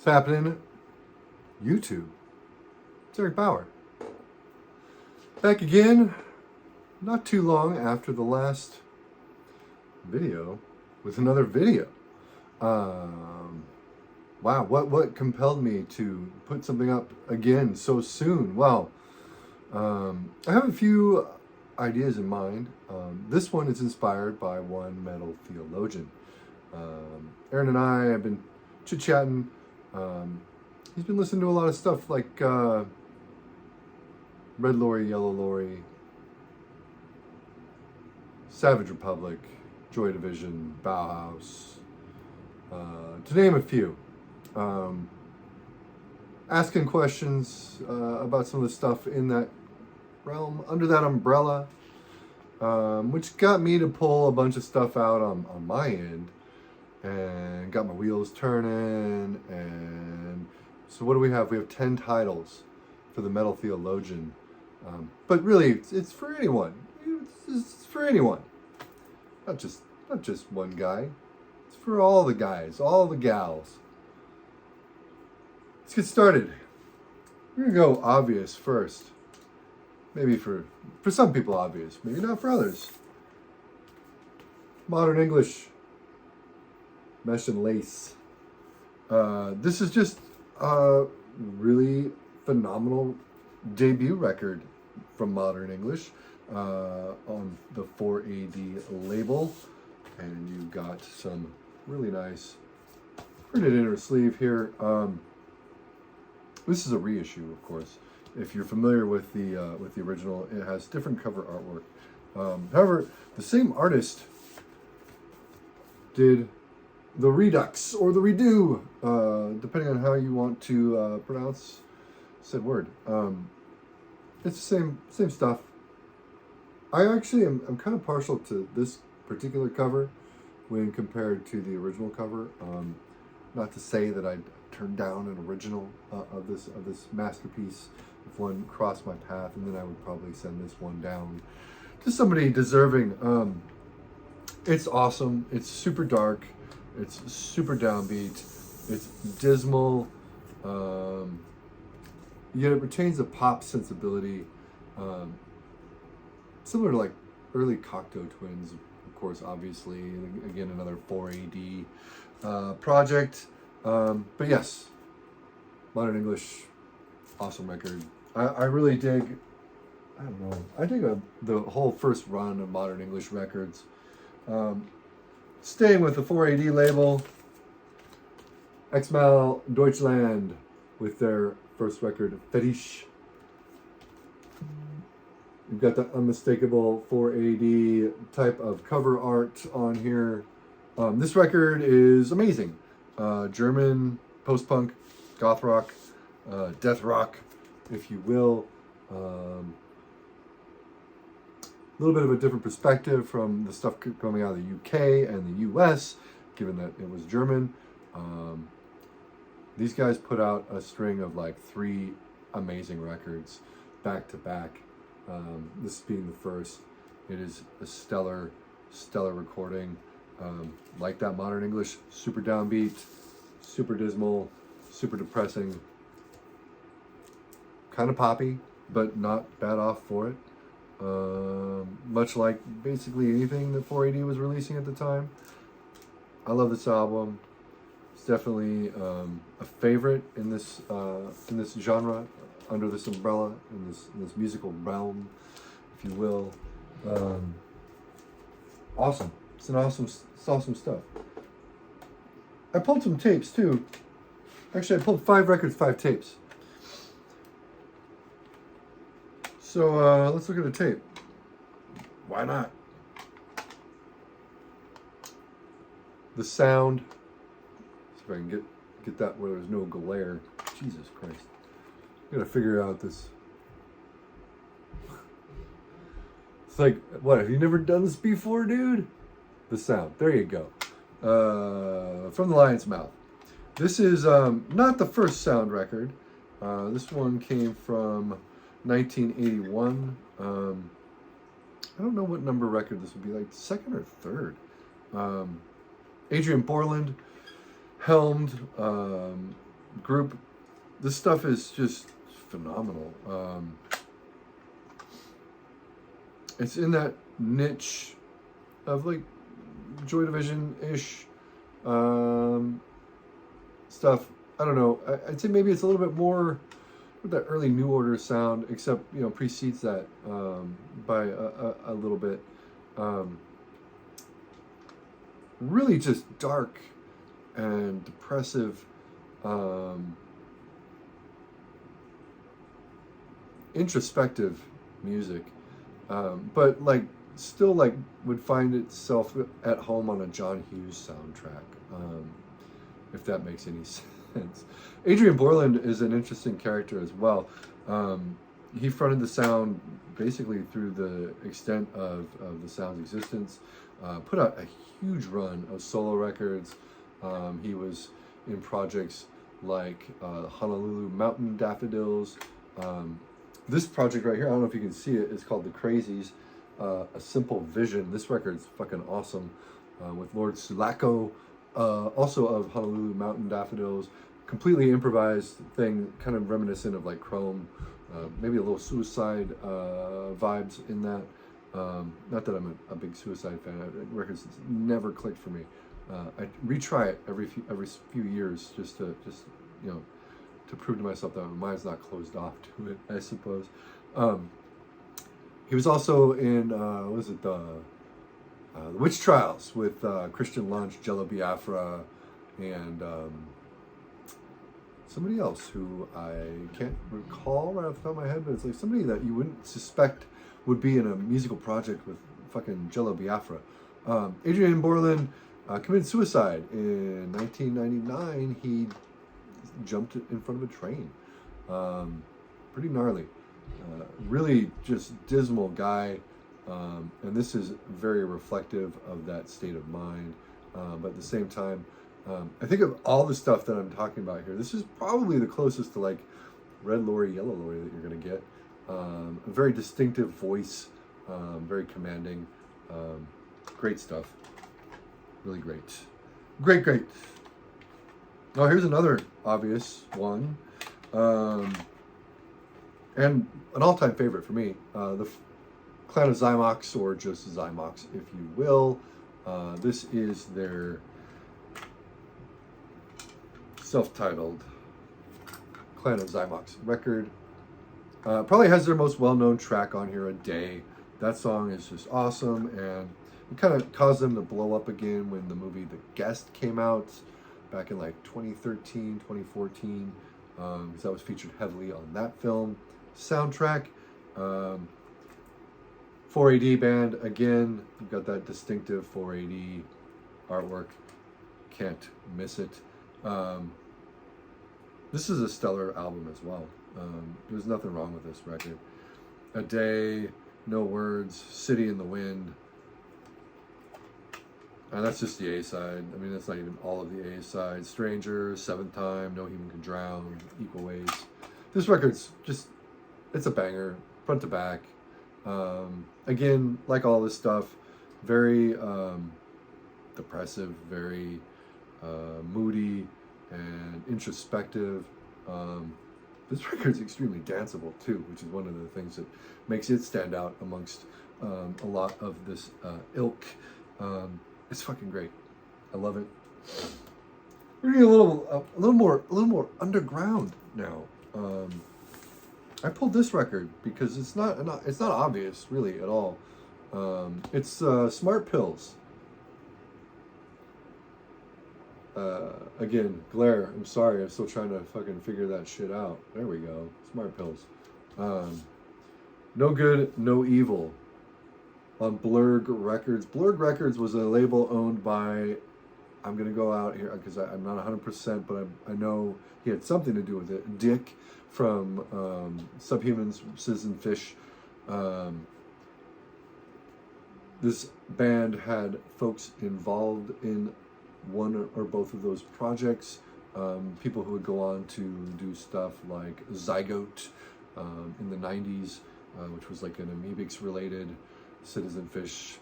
What's happening? YouTube. It's Eric Bauer. Back again, not too long after the last video, with another video. Wow, what compelled me to put something up again so soon? Well, I have a few ideas in mind. This one is inspired by one metal theologian. Aaron and I have been chit-chatting. He's been listening to a lot of stuff like Red Lorry, Yellow Lorry, Savage Republic, Joy Division, Bauhaus, to name a few. Asking questions about some of the stuff in that realm, under that umbrella, which got me to pull a bunch of stuff out on my end and got my wheels turning. And so what do we have? We have 10 titles for the Metal Theologian. But really, it's for anyone. It's for anyone. Not just one guy. It's for all the guys, all the gals. Let's get started. We're gonna go obvious first. Maybe for some people obvious, maybe not for others. Modern English. Mesh and Lace. This is just a really phenomenal debut record from Modern English on the 4AD label. And you've got some really nice printed inner sleeve here. This is a reissue, of course. If you're familiar with the original, it has different cover artwork. However, the same artist did the redux or the redo, depending on how you want to pronounce said word. It's the same stuff. I actually am kind of partial to this particular cover when compared to the original cover. Not to say that I'd turn down an original of this masterpiece if one crossed my path, and then I would probably send this one down to somebody deserving. It's awesome. It's super dark. It's super downbeat. It's dismal. Yet it retains a pop sensibility, similar to like early Cocteau Twins, of course, obviously. Again, another 4AD project. But yes, Modern English, awesome record. I really dig, I don't know, I dig the whole first run of Modern English records. Staying with the 4AD label, Exmal Deutschland with their first record, Fetisch. You've got the unmistakable 4AD type of cover art on here. This record is amazing. German post-punk, goth rock, death rock, if you will. A little bit of a different perspective from the stuff coming out of the UK and the US, given that it was German. These guys put out a string of like 3 amazing records back to back. This being the first. It is a stellar recording. Like that Modern English, super downbeat, super dismal, super depressing, kind of poppy, but not bad off for it. Much like basically anything that 4AD was releasing at the time. I love this album. It's definitely a favorite in this genre, under this umbrella, in this musical realm, if you will. Awesome. It's awesome stuff. I pulled some tapes too. Actually, I pulled 5 records, 5 tapes. So let's look at a tape. Why not? The sound. See if I can get that where there's no glare. Jesus Christ. I gotta figure out this. It's like, what, have you never done this before, dude? The sound. There you go. From the Lion's Mouth. This is not the first sound record. This one came from 1981. I don't know what number record this would be, like second or third. Adrian Borland helmed group. This stuff is just phenomenal. It's in that niche of like Joy Division-ish stuff. I don't know. I'd say maybe it's a little bit more with that early New Order sound, except, you know, precedes that by a little bit. Really just dark and depressive, introspective music, but like still like would find itself at home on a John Hughes soundtrack, if that makes any sense. Adrian Borland is an interesting character as well. He fronted the sound basically through the extent of the sound's existence. Put out a huge run of solo records. He was in projects like Honolulu Mountain Daffodils. This project right here, I don't know if you can see it, it's called The Crazies, A Simple Vision. This record's fucking awesome, with Lord Sulaco, also of Honolulu Mountain Daffodils. Completely improvised thing, kind of reminiscent of like Chrome, maybe a little Suicide vibes in that. Not that I'm a big Suicide fan. Records never clicked for me. I retry it every few years just you know, to prove to myself that my mind's not closed off to it, I suppose. He was also in what was it, the Witch Trials with Christian Lunch, Jello Biafra, and somebody else who I can't recall right off the top of my head, but it's like somebody that you wouldn't suspect would be in a musical project with fucking Jello Biafra. Adrian Borland committed suicide in 1999. He jumped in front of a train. Pretty gnarly. Really just dismal guy. And this is very reflective of that state of mind. But at the same time, I think of all the stuff that I'm talking about here, this is probably the closest to like Red Lorry, Yellow Lorry that you're going to get. A very distinctive voice, very commanding. Great stuff. Really great. Great. Oh, here's another obvious one. And an all-time favorite for me. The Clan of Zymox, or just Zymox, if you will. This is their self-titled Clan of Zymox record. Probably has their most well-known track on here, A Day. That song is just awesome, and it kind of caused them to blow up again when the movie The Guest came out back in like 2013, 2014, because that was featured heavily on that film soundtrack. 4AD band, again, you've got that distinctive 4AD artwork. Can't miss it. This is a stellar album as well. There's nothing wrong with this record. A Day, No Words, City in the Wind. And that's just the A-side. I mean, that's not even all of the A-side. Stranger, Seventh Time, No Human Can Drown, Equal Ways. This record's just, it's a banger, front to back. Again, like all this stuff, very depressive, very moody and introspective. This record's extremely danceable too, which is one of the things that makes it stand out amongst a lot of this ilk. It's fucking great. I love it. We're getting a little more underground now. I pulled this record because it's not obvious really at all. It's Smart Pills. Again, glare. I'm sorry. I'm still trying to fucking figure that shit out. There we go. Smart Pills. No Good, No Evil on Blurg Records. Blurg Records was a label owned by, I'm going to go out here because I'm not 100%, but I know he had something to do with it. Dick from Subhumans, Citizen Fish. This band had folks involved in one or both of those projects. People who would go on to do stuff like Zygote in the 90s, which was like an Amoebics related, Citizen Fish,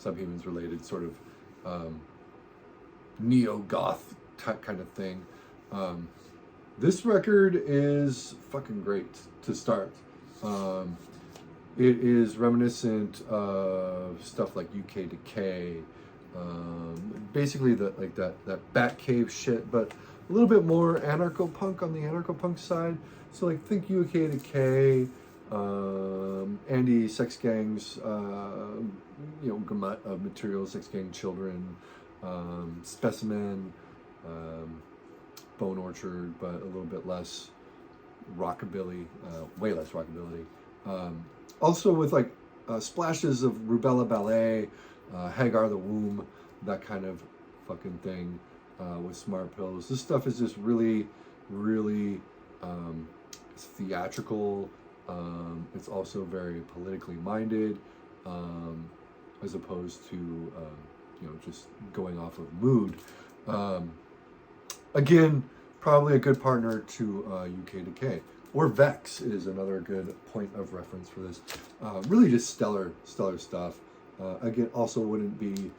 Subhumans related sort of neo-goth type kind of thing. This record is fucking great to start. It is reminiscent of stuff like UK Decay, basically that Batcave shit, but a little bit more anarcho-punk on the anarcho-punk side. So like think UK Decay, Andy Sex Gang's, Gamut of Material, Sex Gang Children, Specimen, Bone Orchard, but a little bit less rockabilly, way less rockabilly. Also with like splashes of Rubella Ballet, Hagar the Womb, that kind of fucking thing with Smart Pills. This stuff is just really, really it's theatrical. It's also very politically minded, as opposed to just going off of mood. Again, probably a good partner to UK Decay. Or Vex is another good point of reference for this. Really just stellar stuff. Again, also wouldn't be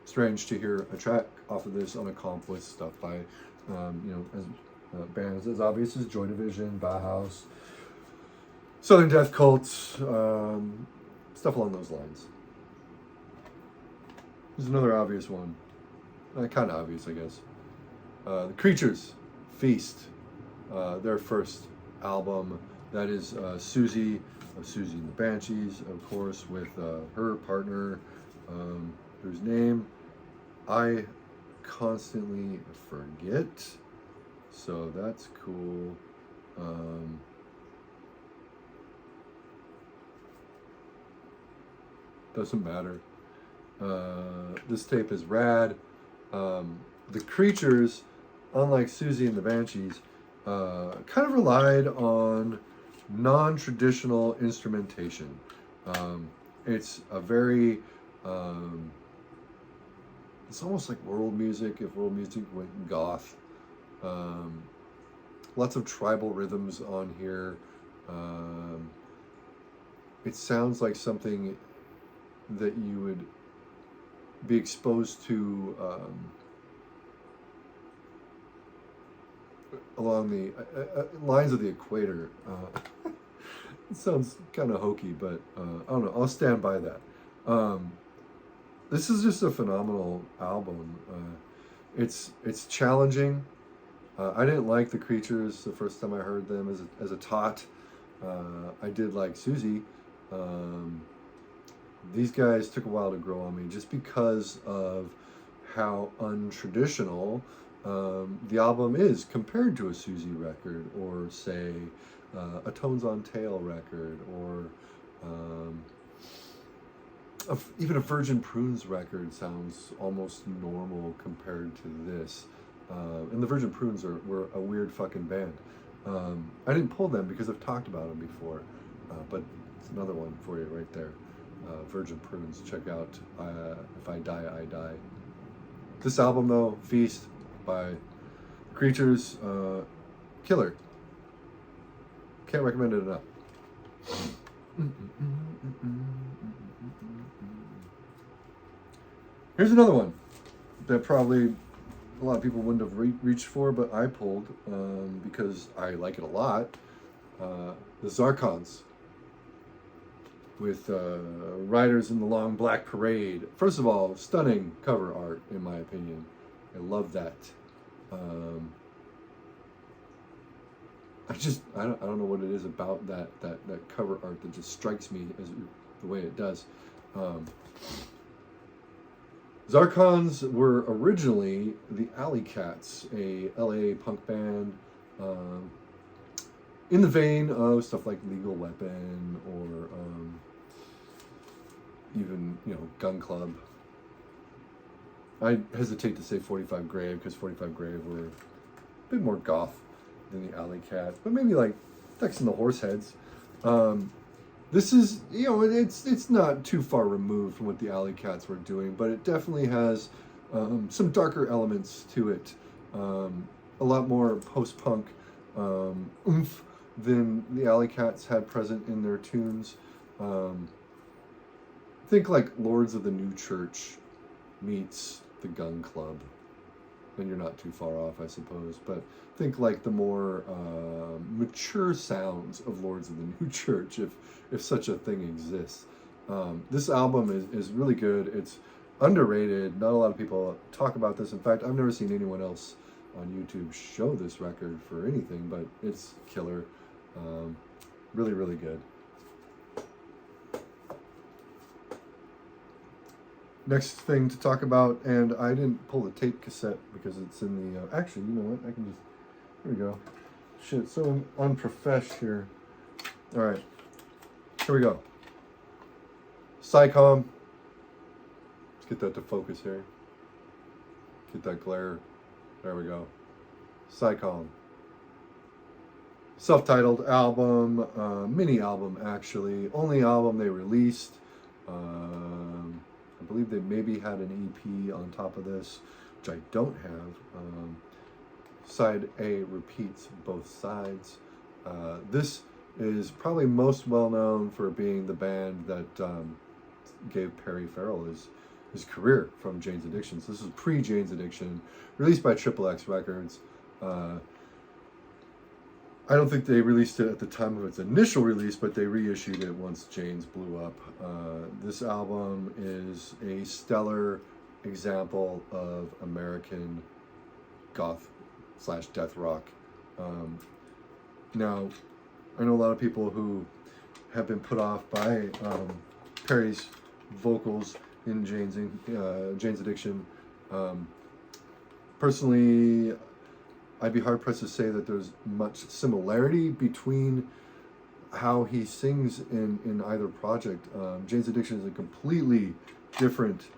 strange to hear a track off of this on a comp with stuff by, bands as obvious as Joy Division, Bauhaus, Southern Death Cult, stuff along those lines. There's another obvious one. Kind of obvious, I guess. The Creatures, Feast. Their first album, that is Susie of Susie and the Banshees, of course, with her partner, whose name I constantly forget, so that's cool. Doesn't matter. This tape is rad. The Creatures, unlike Susie and the Banshees, kind of relied on non-traditional instrumentation. It's a very, it's almost like world music, if world music went goth. Lots of tribal rhythms on here. It sounds like something that you would be exposed to along the lines of the equator. It sounds kind of hokey, but I don't know. I'll stand by that. This is just a phenomenal album. It's challenging. I didn't like the Creatures the first time I heard them as a tot. I did like Susie. These guys took a while to grow on me just because of how untraditional the album is compared to a Susie record, or say a Tones on Tail record, or even a Virgin Prunes record sounds almost normal compared to this. And the Virgin Prunes were a weird fucking band. I didn't pull them because I've talked about them before, but it's another one for you right there. Virgin Prunes, check out If I Die, I Die. This album though, Feast by Creatures, killer. Can't recommend it enough. Here's another one that probably a lot of people wouldn't have reached for, but I pulled because I like it a lot. The Zarkons, with Riders in the Long Black Parade. First of all, stunning cover art, in my opinion. I love that. I don't know what it is about that cover art that just strikes me as the way it does. Zarkons were originally the Alley Cats, a LA punk band in the vein of stuff like Legal Weapon, or even, Gun Club. I hesitate to say 45 Grave, because 45 Grave were a bit more goth than the Alley Cats, but maybe like Tex and the Horseheads. This is, it's not too far removed from what the Alley Cats were doing, but it definitely has some darker elements to it. A lot more post-punk oomph than the Alley Cats had present in their tunes. Think like Lords of the New Church meets the Gun Club. then you're not too far off, I suppose. But think like the more mature sounds of Lords of the New Church, if such a thing exists. This album is really good. It's underrated. Not a lot of people talk about this. In fact, I've never seen anyone else on YouTube show this record for anything, but it's killer. Really, really good. Next thing to talk about, and I didn't pull the tape cassette because it's in the, actually, you know what, I can just, here we go. Shit, so unprofesh here. All right, here we go. Cyclone. Let's get that to focus here. Get that glare. There we go. Cyclone. Self-titled album, mini album actually. Only album they released. I believe they maybe had an EP on top of this, which I don't have. Side A repeats both sides. This is probably most well known for being the band that gave Perry Farrell his career from Jane's Addiction. So this is pre-Jane's Addiction, released by Triple X Records. I don't think they released it at the time of its initial release, but they reissued it once Jane's blew up. This album is a stellar example of American goth / death rock. Now, I know a lot of people who have been put off by Perry's vocals in Jane's Addiction. Personally, I'd be hard pressed to say that there's much similarity between how he sings in either project. Jane's Addiction is a completely different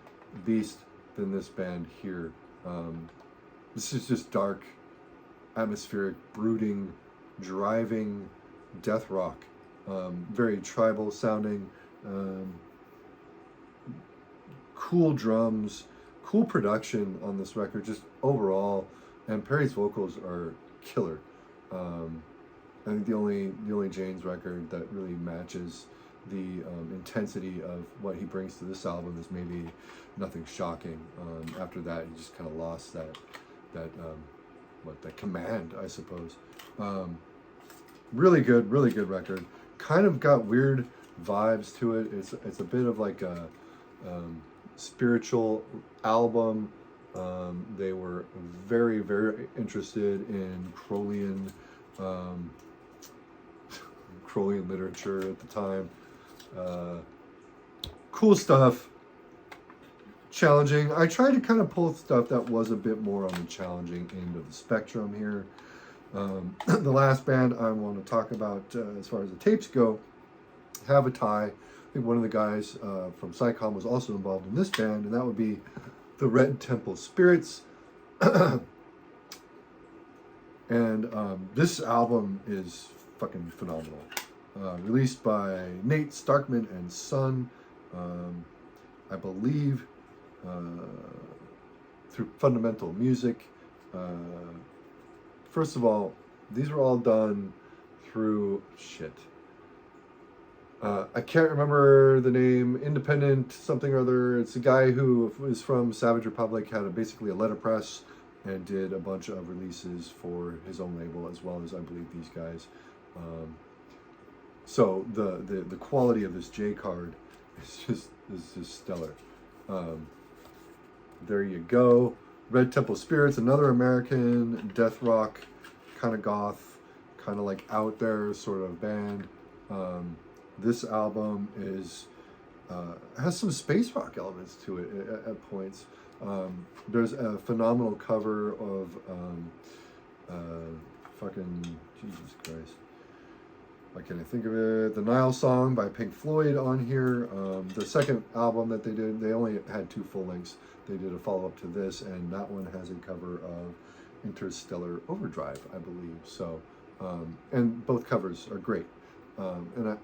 beast than this band here. This is just dark, atmospheric, brooding, driving death rock. Very tribal sounding, cool drums, cool production on this record, just overall. And Perry's vocals are killer. I think the only Jane's record that really matches the intensity of what he brings to this album is maybe Nothing Shocking. After that, he just kind of lost that command, I suppose. Really good record. Kind of got weird vibes to it. It's a bit of like a spiritual album. They were very, very interested in Crowleyan literature at the time. Cool stuff. Challenging. I tried to kind of pull stuff that was a bit more on the challenging end of the spectrum here. The last band I want to talk about as far as the tapes go, Have a Tie. I think one of the guys from Cyclone was also involved in this band, and that would be the Red Temple Spirits. And this album is fucking phenomenal. Released by Nate Starkman and Son, I believe, through Fundamental Music. First of all, these were all done through I can't remember the name, Independent something or other. It's a guy who is from Savage Republic, had basically a letterpress, and did a bunch of releases for his own label, as well as, I believe, these guys. So the quality of this J card is just stellar. There you go. Red Temple Spirits, another American death rock, kind of goth, kind of like out there sort of band. This album has some space rock elements to it at points. There's a phenomenal cover of fucking Jesus Christ. Why can't I think of it? The Nile Song by Pink Floyd on here. The second album that they did, they only had 2 full lengths. They did a follow-up to this, and that one has a cover of Interstellar Overdrive, I believe. So, and both covers are great. And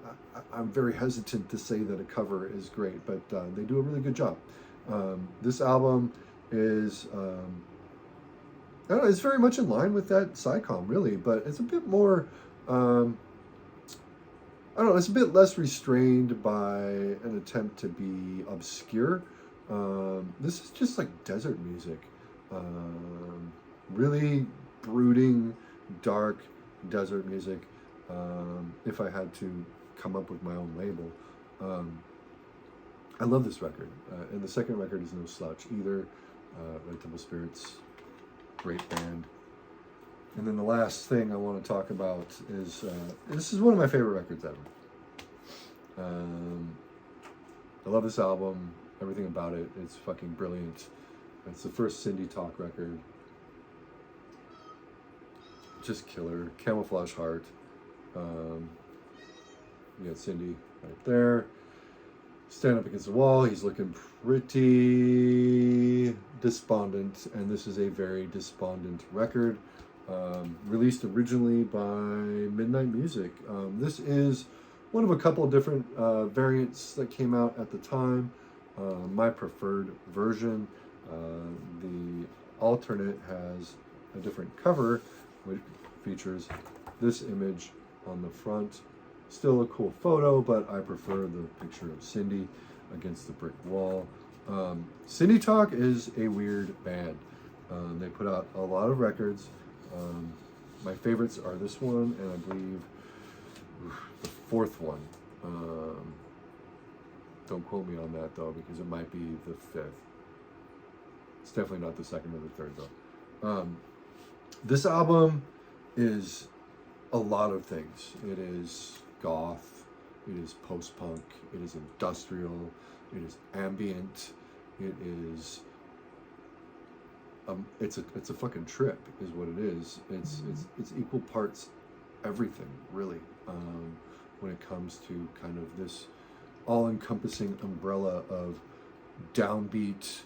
I'm very hesitant to say that a cover is great, but they do a really good job. This album is, I don't know, it's very much in line with that Cyclone, really, but it's a bit more, I don't know, it's a bit less restrained by an attempt to be obscure. This is just like desert music. Really brooding, dark desert music. If I had to come up with my own label, I love this record. And the second record is no slouch either. Red Temple Spirits, great band. And then the last thing I want to talk about is this is one of my favorite records ever. I love this album, everything about it. It's fucking brilliant. It's the first Cindy Talk record. Just killer. Camouflage Heart. You got Cindy right there. Stand up against the wall. He's looking pretty despondent, and this is a very despondent record. Released originally by Midnight Music. This is one of a couple of different variants that came out at the time. My preferred version. The alternate has a different cover, which features this image on the front. Still a cool photo, but I prefer the picture of Cindy against the brick wall. Cindy Talk is a weird band. They put out a lot of records. My favorites are this one, and I believe the fourth one. Don't quote me on that, though, because it might be the fifth. It's definitely not the second or the third, though. This album is a lot of things. It is goth, it is post-punk, it is industrial, it is ambient, it is it's a fucking trip is what it is. It's equal parts everything, really, when it comes to kind of this all-encompassing umbrella of downbeat,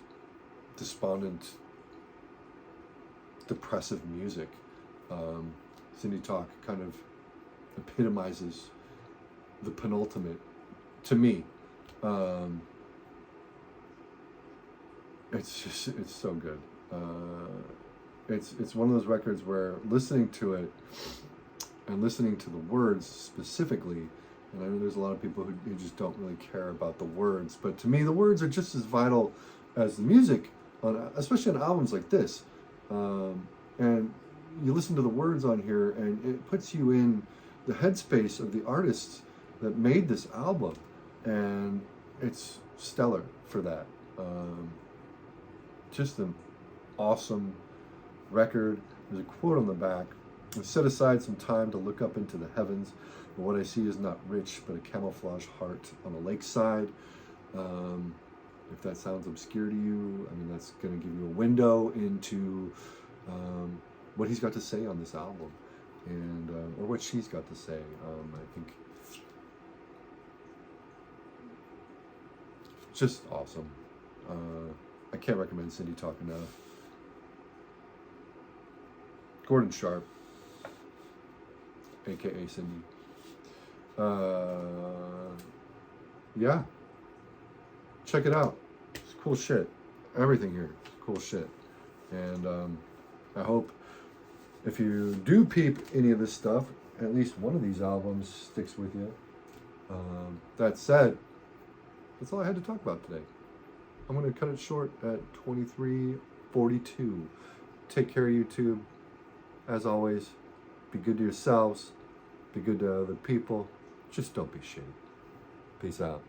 despondent, depressive music. Cindy Talk kind of epitomizes the penultimate to me. It's so good. It's one of those records where listening to it and listening to the words specifically, and I know there's a lot of people who just don't really care about the words, but to me the words are just as vital as the music, especially on albums like this. And you listen to the words on here and it puts you in the headspace of the artists that made this album, and it's stellar for that. Just an awesome record. There's a quote on the back: "I've set aside some time to look up into the heavens, and what I see is not rich, but a camouflage heart on a lakeside." If that sounds obscure to you, I mean, that's going to give you a window into what he's got to say on this album, and or what she's got to say. I think just awesome. I can't recommend Cindy Talk enough. Gordon Sharp, aka Cindy. Yeah, check it out. It's cool shit. Everything here is cool shit. And I hope if you do peep any of this stuff, at least one of these albums sticks with you. That said, that's all I had to talk about today. I'm going to cut it short at 23:42. Take care, YouTube. As always, be good to yourselves. Be good to other people. Just don't be shitty. Peace out.